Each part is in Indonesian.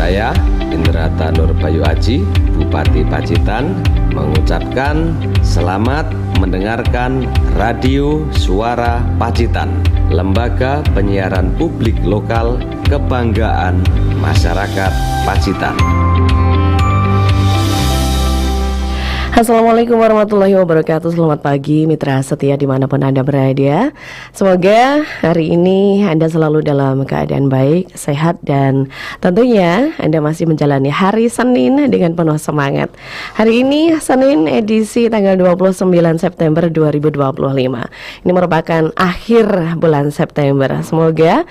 Saya, Indrata Nur Bayu Aji, Bupati Pacitan, mengucapkan selamat mendengarkan Radio Suara Pacitan, lembaga penyiaran publik lokal kebanggaan masyarakat Pacitan. Assalamualaikum warahmatullahi wabarakatuh. Selamat pagi mitra setia dimanapun Anda berada. Semoga hari ini Anda selalu dalam keadaan baik, sehat, dan tentunya Anda masih menjalani hari Senin dengan penuh semangat. Hari ini Senin edisi tanggal 29 September 2025. Ini merupakan akhir bulan September. Semoga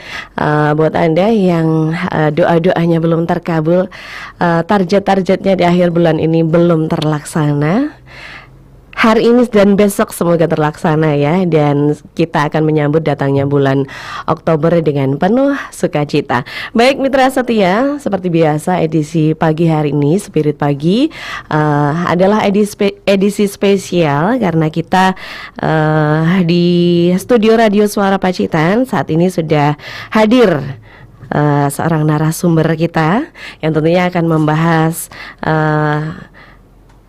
buat Anda yang doa-doanya belum terkabul, target-targetnya di akhir bulan ini belum terlaksana, hari ini dan besok semoga terlaksana ya. Dan kita akan menyambut datangnya bulan Oktober dengan penuh sukacita. Baik mitra setia, seperti biasa edisi pagi hari ini, Spirit Pagi adalah edisi spesial karena kita di studio Radio Suara Pacitan saat ini sudah hadir seorang narasumber kita yang tentunya akan membahas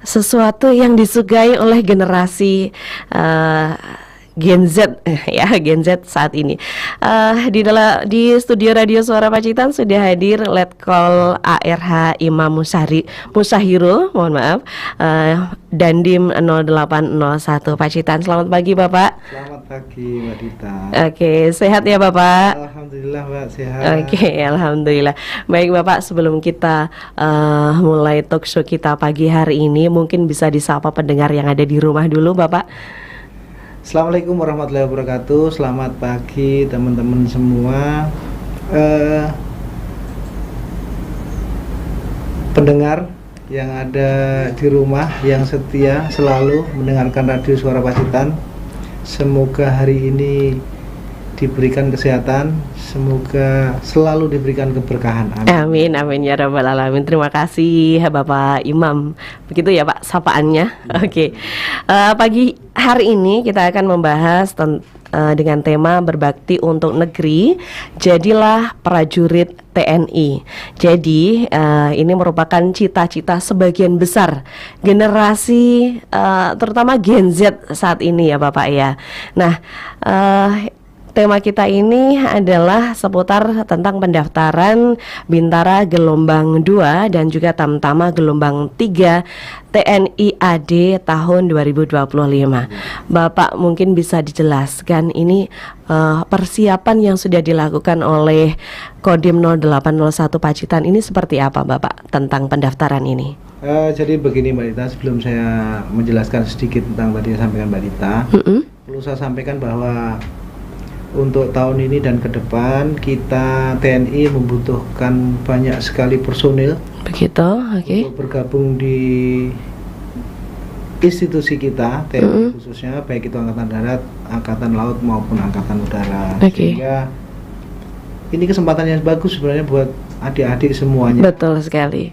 sesuatu yang disukai oleh generasi Gen Z ya, Gen Z saat ini. Di studio Radio Suara Pacitan sudah hadir Letkol ARH Imam Musahirul, mohon maaf, Dandim 0801 Pacitan. Selamat pagi Bapak. Selamat pagi Mbak Dita. Oke, sehat ya Bapak? Alhamdulillah Mbak, sehat. Oke, alhamdulillah. Baik Bapak, sebelum kita mulai talk show kita pagi hari ini, mungkin bisa disapa pendengar yang ada di rumah dulu Bapak. Assalamualaikum warahmatullahi wabarakatuh. Selamat pagi teman-teman semua. Pendengar yang ada di rumah yang setia selalu mendengarkan Radio Suara Pacitan, semoga hari ini diberikan kesehatan, semoga selalu diberikan keberkahan. Amin, amin ya rabbal alamin. Terima kasih Bapak Imam. Begitu ya Pak sapaannya. Oke. Pagi hari ini kita akan membahas dengan tema berbakti untuk negeri, jadilah prajurit TNI. Jadi ini merupakan cita-cita sebagian besar generasi terutama Gen Z saat ini ya Bapak ya. Nah, tema kita ini adalah seputar tentang pendaftaran Bintara gelombang 2 dan juga Tamtama gelombang 3 TNI AD tahun 2025. Bapak mungkin bisa dijelaskan ini persiapan yang sudah dilakukan oleh Kodim 0801 Pacitan ini seperti apa Bapak tentang pendaftaran ini? Jadi begini Mbak Dita, sebelum saya menjelaskan sedikit tentang tadi yang sampaikan Mbak Dita, perlu saya sampaikan bahwa untuk tahun ini dan ke depan kita TNI membutuhkan banyak sekali personil. Begitu, oke. Untuk bergabung di institusi kita TNI khususnya, baik itu Angkatan Darat, Angkatan Laut maupun Angkatan Udara. Sehingga ini kesempatan yang bagus sebenarnya buat adik-adik semuanya. Betul sekali.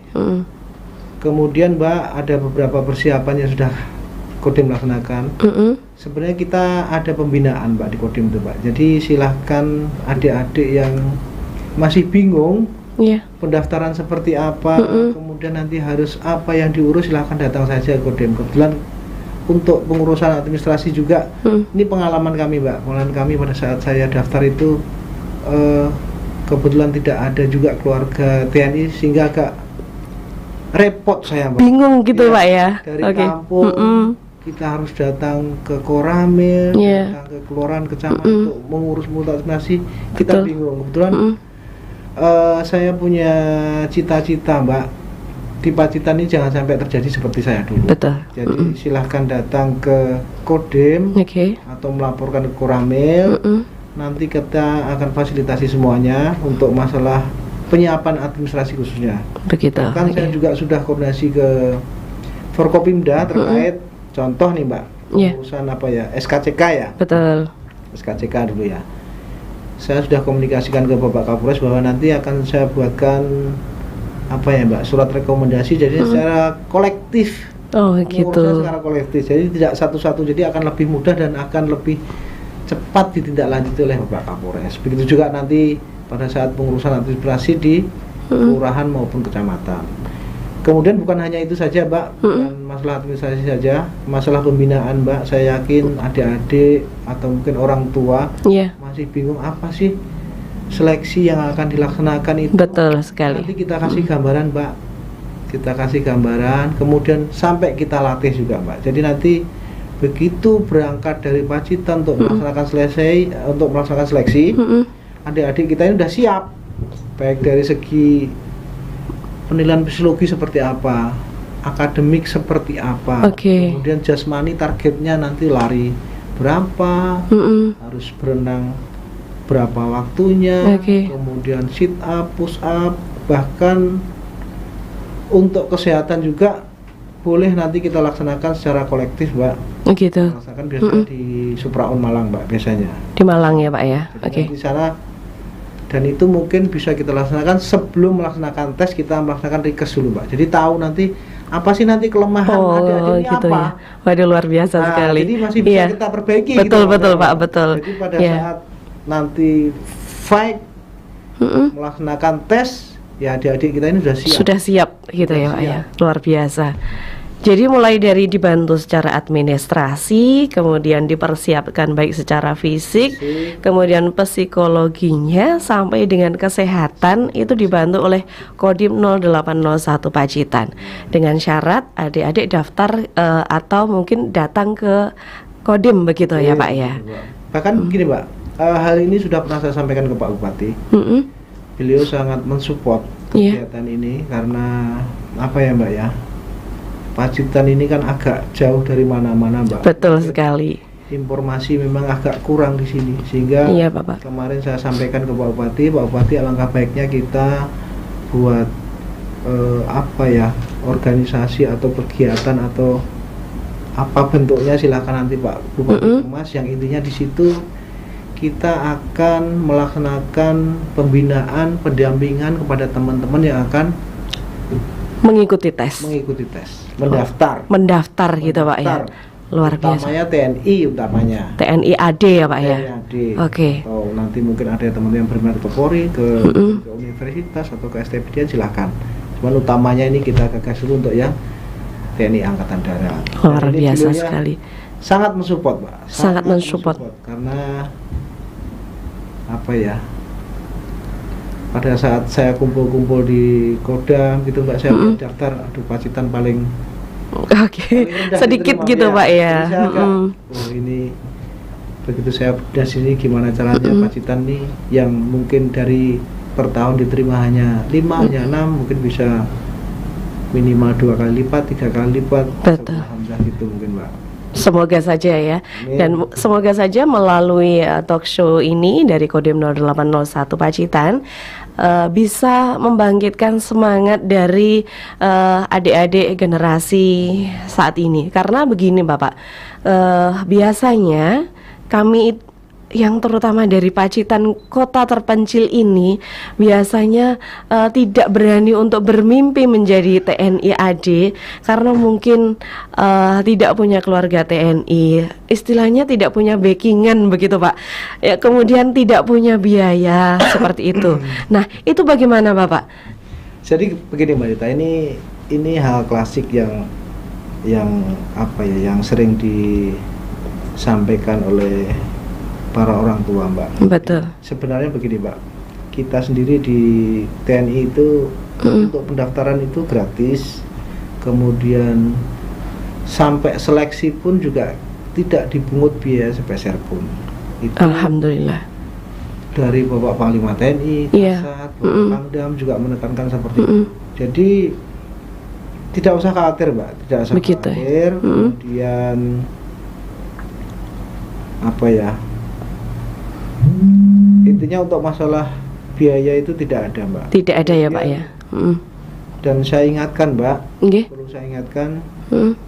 Kemudian Mbak, ada beberapa persiapan yang sudah Kodim laksanakan. Sebenarnya kita ada pembinaan Mbak di Kodim itu Mbak. Jadi silahkan adik-adik yang masih bingung pendaftaran seperti apa, kemudian nanti harus apa yang diurus, silahkan datang saja ke Kodim. Kebetulan untuk pengurusan administrasi juga ini pengalaman kami Mbak. Pengalaman kami pada saat saya daftar itu kebetulan tidak ada juga keluarga TNI sehingga agak repot saya Mbak. Bingung gitu Pak ya. Dari kampung kita harus datang ke Koramil, datang ke kelurahan, kecamatan untuk mengurus administrasi. Kita bingung. Kebetulan saya punya cita-cita Mbak, di Pacitan ini jangan sampai terjadi seperti saya dulu. Jadi silahkan datang ke Kodim atau melaporkan ke Koramil. Nanti kita akan fasilitasi semuanya untuk masalah penyiapan administrasi khususnya. Bahkan saya juga sudah koordinasi ke Forkopimda terkait contoh nih Mbak, urusan apa ya, SKCK ya. Betul. SKCK dulu ya. Saya sudah komunikasikan ke Bapak Kapolres bahwa nanti akan saya buatkan apa ya Mbak, surat rekomendasi jadi secara kolektif. Oh gitu. Secara kolektif. Jadi tidak satu-satu, jadi akan lebih mudah dan akan lebih cepat ditindaklanjuti oleh Bapak Kapolres. Begitu juga nanti pada saat pengurusan administrasi di kelurahan maupun kecamatan. Kemudian bukan hanya itu saja, Mbak, bukan masalah administrasi saja, masalah pembinaan, Mbak. Saya yakin adik-adik atau mungkin orang tua masih bingung apa sih seleksi yang akan dilaksanakan itu. Betul sekali. Nanti kita kasih gambaran, Mbak. Kita kasih gambaran, kemudian sampai kita latih juga, Mbak. Jadi nanti begitu berangkat dari Pacitan untuk melaksanakan seleksi, adik-adik kita ini sudah siap, baik dari segi penilaian psikologi seperti apa, akademik seperti apa, kemudian jasmani targetnya nanti lari berapa, harus berenang berapa waktunya, kemudian sit up, push up, bahkan untuk kesehatan juga boleh nanti kita laksanakan secara kolektif, Mbak. Gitu. Laksanakan biasanya di Supraon Malang, Mbak, biasanya. Di Malang ya, Pak ya. Di sana. Dan itu mungkin bisa kita laksanakan sebelum melaksanakan tes, kita melaksanakan rekes dulu, Mbak. Jadi tahu nanti apa sih nanti kelemahan adik-adik ini gitu apa. Ya. Waduh, luar biasa sekali. Jadi masih bisa kita perbaiki. Betul, gitu, betul, Pak, betul. Jadi pada saat nanti fight melaksanakan tes, ya adik-adik kita ini sudah siap. Sudah siap gitu ya, Pak ya. Luar biasa. Jadi mulai dari dibantu secara administrasi, kemudian dipersiapkan baik secara fisik, kemudian psikologinya sampai dengan kesehatan itu dibantu oleh Kodim 0801 Pacitan. Dengan syarat adik-adik daftar atau mungkin datang ke Kodim begitu ya, Pak ya. Bahkan begini, Mbak, hal ini sudah pernah saya sampaikan ke Pak Bupati. Beliau sangat mensupport kegiatan ini karena apa ya, Mbak ya? Pacitan ini kan agak jauh dari mana-mana, Mbak. Betul sekali. Informasi memang agak kurang di sini, sehingga kemarin saya sampaikan ke Pak Bupati, alangkah baiknya kita buat organisasi atau kegiatan atau apa bentuknya, silakan nanti Pak Bupati Mas. Yang intinya di situ kita akan melaksanakan pembinaan, pendampingan kepada teman-teman yang akan mengikuti tes, mendaftar gitu, Pak ya. Luar biasa. Utamanya TNI AD ya, Pak ya. Atau nanti mungkin ada teman-teman yang berminat ke Polri, ke universitas atau ke STPDN, silakan. Cuman utamanya ini kita gagas dulu untuk yang TNI Angkatan Darat. Luar biasa sekali. Sangat mensupport, Pak. Sangat mensupport karena apa ya? Pada saat saya kumpul-kumpul di Kodam gitu, Mbak, saya daftar, Pacitan paling sedikit gitu, Pak ya. Ini begitu saya di sini gimana caranya Pacitan nih yang mungkin dari per tahun diterima hanya 5, hanya 6, mungkin bisa minimal 2 kali lipat, 3 kali lipat. Betul. Alhamdulillah gitu mungkin, Mbak. Semoga saja ya. Dan semoga saja melalui talk show ini dari Kodim 0801 Pacitan bisa membangkitkan semangat dari adik-adik generasi saat ini. Karena begini, Bapak, biasanya kami yang terutama dari Pacitan, kota terpencil ini biasanya tidak berani untuk bermimpi menjadi TNI AD karena mungkin tidak punya keluarga TNI, istilahnya tidak punya backingan begitu, Pak ya, kemudian tidak punya biaya seperti itu. Nah, itu bagaimana, Bapak? Jadi begini, Mbak Dita, ini hal klasik yang apa ya, yang sering disampaikan oleh para orang tua, Mbak. Betul. Sebenarnya begini, Mbak, kita sendiri di TNI itu untuk pendaftaran itu gratis, kemudian sampai seleksi pun juga tidak dipungut biaya sepeser pun. Itu Alhamdulillah. Dari Bapak Panglima TNI, Kasat, Bapak Pangdam juga menekankan seperti itu. Jadi tidak usah khawatir, Mbak, tidak usah khawatir. Kemudian apa ya? Intinya untuk masalah biaya itu tidak ada, Mbak. Tidak ada ya, Pak ya. Dan saya ingatkan, Mbak, perlu saya ingatkan,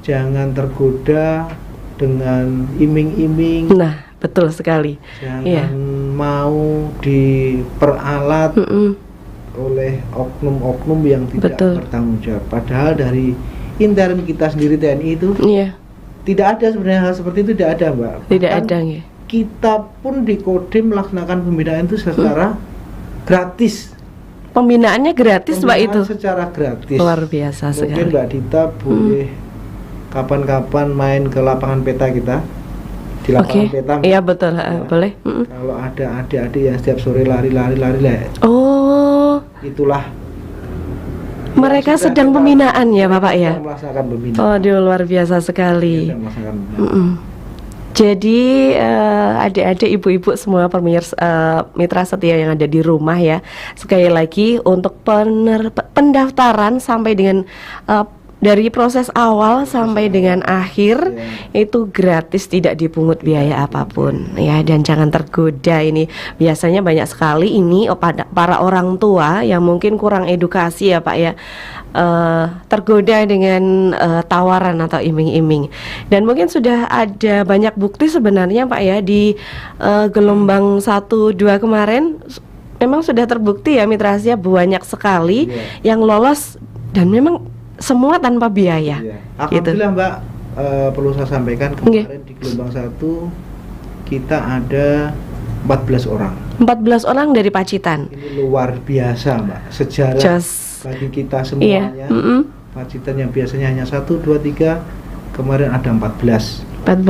jangan tergoda dengan iming-iming. Nah, betul sekali. Jangan mau diperalat oleh oknum-oknum yang tidak bertanggung jawab. Padahal dari intern kita sendiri TNI itu tidak ada sebenarnya hal seperti itu, tidak ada, Mbak. Tidak ada ya. Kita pun di Kodim melaksanakan pembinaan itu secara gratis. pembinaannya gratis Mbak itu? Secara gratis. Luar biasa sekali. Mungkin Mbak Dita boleh kapan-kapan main ke lapangan peta kita. Di lapangan peta. Iya betul, boleh. Kalau ada adik-adik yang setiap sore lari. Oh. Itulah. Mereka sedang pembinaan ya Bapak ya? Melaksanakan pembinaan. Oh, luar biasa sekali. Jadi adik-adik, ibu-ibu semua pemirsa mitra setia yang ada di rumah ya, sekali lagi untuk pendaftaran sampai dengan dari proses awal sampai dengan akhir itu gratis, tidak dipungut biaya apapun ya. Dan jangan tergoda, ini biasanya banyak sekali ini para orang tua yang mungkin kurang edukasi ya Pak ya, tergoda dengan tawaran atau iming-iming. Dan mungkin sudah ada banyak bukti sebenarnya Pak ya di gelombang 1-2 kemarin, memang sudah terbukti ya Mitra Asia banyak sekali yang lolos dan memang semua tanpa biaya. Alhamdulillah Mbak, perlu saya sampaikan kemarin di gelombang 1 kita ada 14 orang. 14 orang dari Pacitan. Ini luar biasa Mbak, sejarah bagi kita semuanya. Pacitan yang biasanya hanya 1, 2, 3, kemarin ada 14 orang.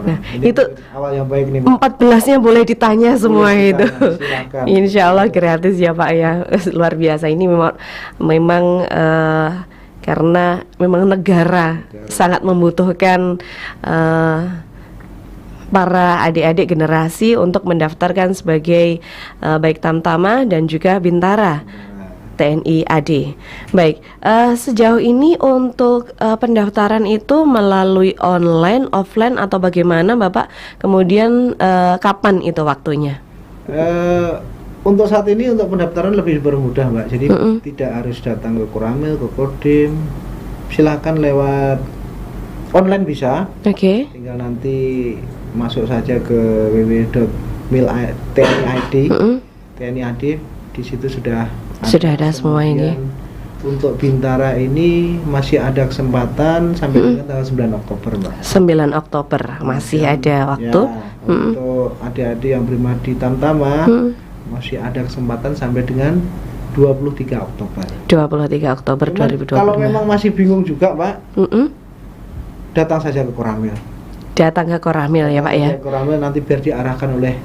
Nah, ini itu awal yang baik nih Mbak. 14-nya boleh ditanya semua itu. Silakan. Insya Allah gratis ya Pak ya. Luar biasa, ini memang karena memang negara sangat membutuhkan para adik-adik generasi untuk mendaftarkan sebagai baik Tamtama dan juga Bintara TNI AD. Baik, sejauh ini untuk pendaftaran itu melalui online, offline atau bagaimana Bapak? Kemudian kapan itu waktunya? Untuk saat ini untuk pendaftaran lebih bermudah Mbak. Jadi tidak harus datang ke Koramil, ke Kodim. Silahkan lewat online bisa. Tinggal nanti masuk saja ke www.mil.tni.id. TNI.id, di situ sudah ada semua ini. Untuk Bintara ini masih ada kesempatan sampai dengan tanggal 9 Oktober Mbak. 9 Oktober masih ada waktu. Untuk adik-adik yang berprima Tamtama masih ada kesempatan sampai dengan 23 Oktober. 23 Oktober 2020. Kalau memang masih bingung juga Pak, datang saja ke Koramil. Datang ke Koramil ya Pak ya. Ke Koramil nanti biar diarahkan oleh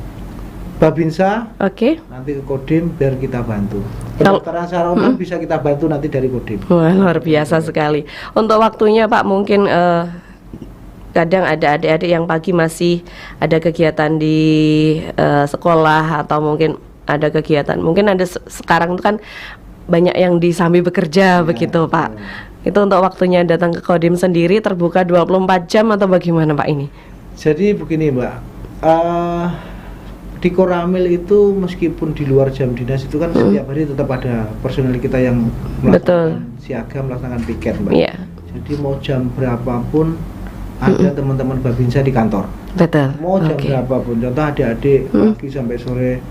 Babinsa. Nanti ke Kodim biar kita bantu. Pendaftaran secara online bisa kita bantu nanti dari Kodim. Wah, luar biasa sekali. Untuk waktunya Pak, mungkin kadang ada adik-adik yang pagi masih ada kegiatan di sekolah atau mungkin ada kegiatan. Mungkin ada sekarang itu kan banyak yang disambi bekerja begitu Pak. Itu untuk waktunya datang ke Kodim sendiri terbuka 24 jam atau bagaimana Pak ini? Jadi begini Mbak, di Koramil itu meskipun di luar jam dinas itu kan setiap hari tetap ada personel kita yang melaksanakan siaga, melaksanakan piket Mbak. Jadi mau jam berapapun ada teman-teman Babinsa di kantor. Mau jam berapapun. Contoh adik-adik pagi sampai sore,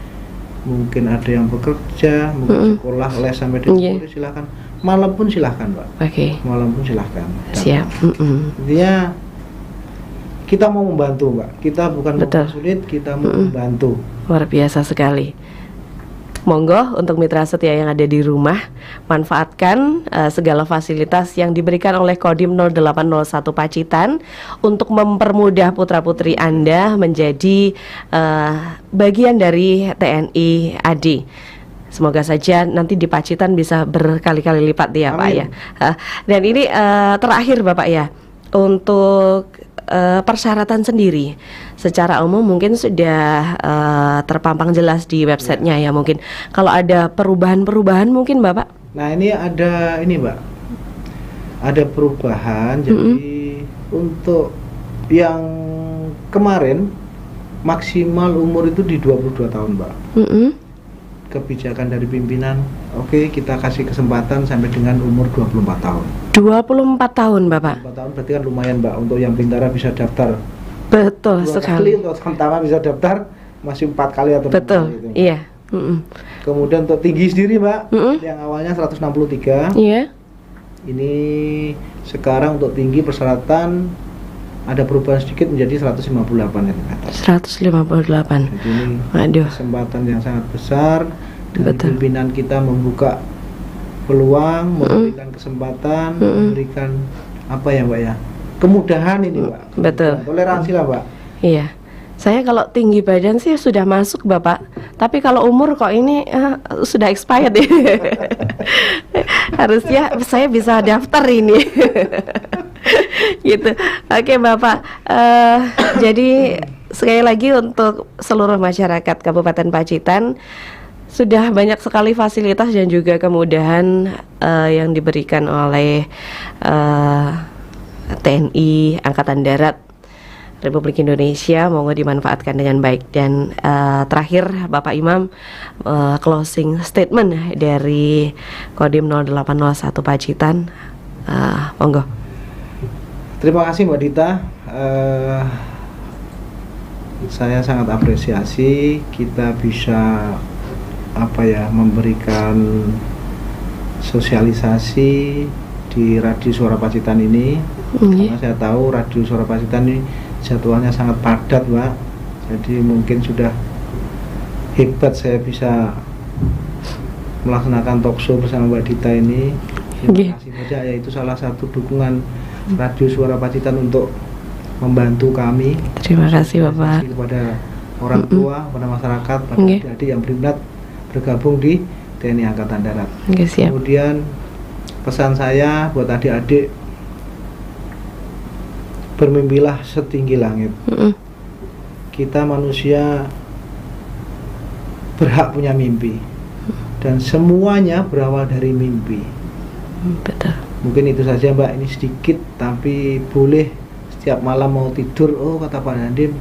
mungkin ada yang bekerja, mungkin sekolah, les sampai dengan sore, silahkan. Malam pun silahkan Mbak. Malam pun silahkan. Siap. Intinya kita mau membantu Mbak. Kita bukan mempersulit, kita mau membantu. Luar biasa sekali. Monggo untuk mitra setia yang ada di rumah, manfaatkan segala fasilitas yang diberikan oleh Kodim 0801 Pacitan untuk mempermudah putra-putri Anda menjadi bagian dari TNI AD. Semoga saja nanti di Pacitan bisa berkali-kali lipat ya Pak ya. Dan ini terakhir Bapak ya, untuk persyaratan sendiri secara umum mungkin sudah terpampang jelas di websitenya ya mungkin. Kalau ada perubahan-perubahan mungkin Bapak? Nah ini ada ini Mbak, ada perubahan. Jadi untuk yang kemarin maksimal umur itu di 22 tahun Mbak. Kebijakan dari pimpinan, kita kasih kesempatan sampai dengan umur 24 tahun. 24 tahun Bapak? 24 tahun berarti kan lumayan Mbak, untuk yang Bintara bisa daftar. Betul sekali. Untuk Tamtama bisa daftar masih 4 kali atau 5 kali itu. Iya. Kemudian untuk tinggi sendiri Mbak, yang awalnya 163. Ini sekarang untuk tinggi persyaratan ada perubahan sedikit menjadi 158 cm. 158. Jadi ini kesempatan yang sangat besar dari pimpinan kita membuka peluang, memberikan kesempatan, memberikan apa ya Mbak ya, kemudahan ini Mbak. Betul. Toleransi lah Mbak. Iya. Saya kalau tinggi badan sih sudah masuk Bapak, tapi kalau umur kok ini sudah expired ya. Harusnya saya bisa daftar ini. Gitu. Oke Bapak, jadi sekali lagi untuk seluruh masyarakat Kabupaten Pacitan, sudah banyak sekali fasilitas dan juga kemudahan yang diberikan oleh TNI Angkatan Darat Republik Indonesia, moga dimanfaatkan dengan baik. Dan terakhir Bapak Imam, closing statement dari Kodim 0801 Pacitan, monggo. Terima kasih Mbak Dita. Saya sangat apresiasi kita bisa memberikan sosialisasi di Radio Suara Pacitan ini. Karena saya tahu Radio Suara Pacitan ini jadwalnya sangat padat Mbak, jadi mungkin sudah hebat saya bisa melaksanakan talk show bersama Mbak Dita ini. Terima kasih saja, yaitu salah satu dukungan Radio Suara Pacitan untuk membantu kami. Terima kasih Bapak. Kepada orang tua, kepada masyarakat, pada adik-adik yang berminat bergabung di TNI Angkatan Darat. Kemudian pesan saya buat adik-adik, bermimpilah setinggi langit. Kita manusia berhak punya mimpi, dan semuanya berawal dari mimpi. Betul. Mungkin itu saja Mbak, ini sedikit tapi boleh setiap malam mau tidur, kata Pak Dandim,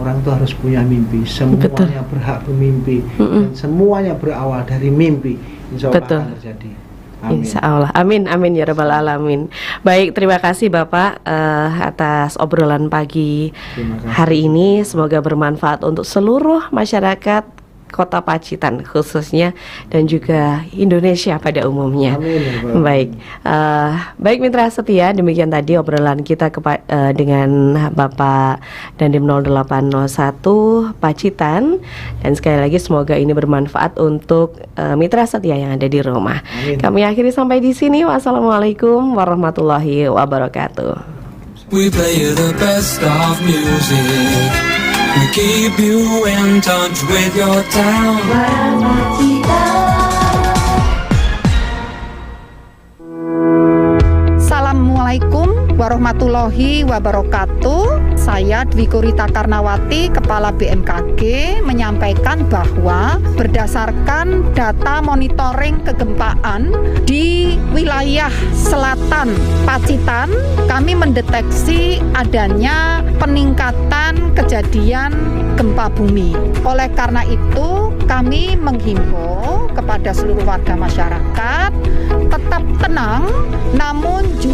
orang itu harus punya mimpi. Semuanya berhak bermimpi, dan semuanya berawal dari mimpi. Insya Allah akan terjadi. Amin. Insya Allah, amin, amin ya rabbal alamin. Baik, terima kasih Bapak atas obrolan pagi hari ini. Semoga bermanfaat untuk seluruh masyarakat Kota Pacitan khususnya, dan juga Indonesia pada umumnya. Amin. Baik, baik mitra setia, demikian tadi obrolan kita dengan Bapak Dandim 0801 Pacitan, dan sekali lagi semoga ini bermanfaat untuk mitra setia yang ada di rumah. Amin. Kami akhiri sampai di sini. Wassalamualaikum warahmatullahi wabarakatuh. We play you the best of music. We keep you in touch with your town. Assalamualaikum warahmatullahi wabarakatuh. Saya Dwi Kurita Karnawati, Kepala BMKG, menyampaikan bahwa berdasarkan data monitoring kegempaan di wilayah selatan Pacitan, kami mendeteksi adanya peningkatan kejadian gempa bumi. Oleh karena itu, kami menghimbau kepada seluruh warga masyarakat tetap tenang, namun juga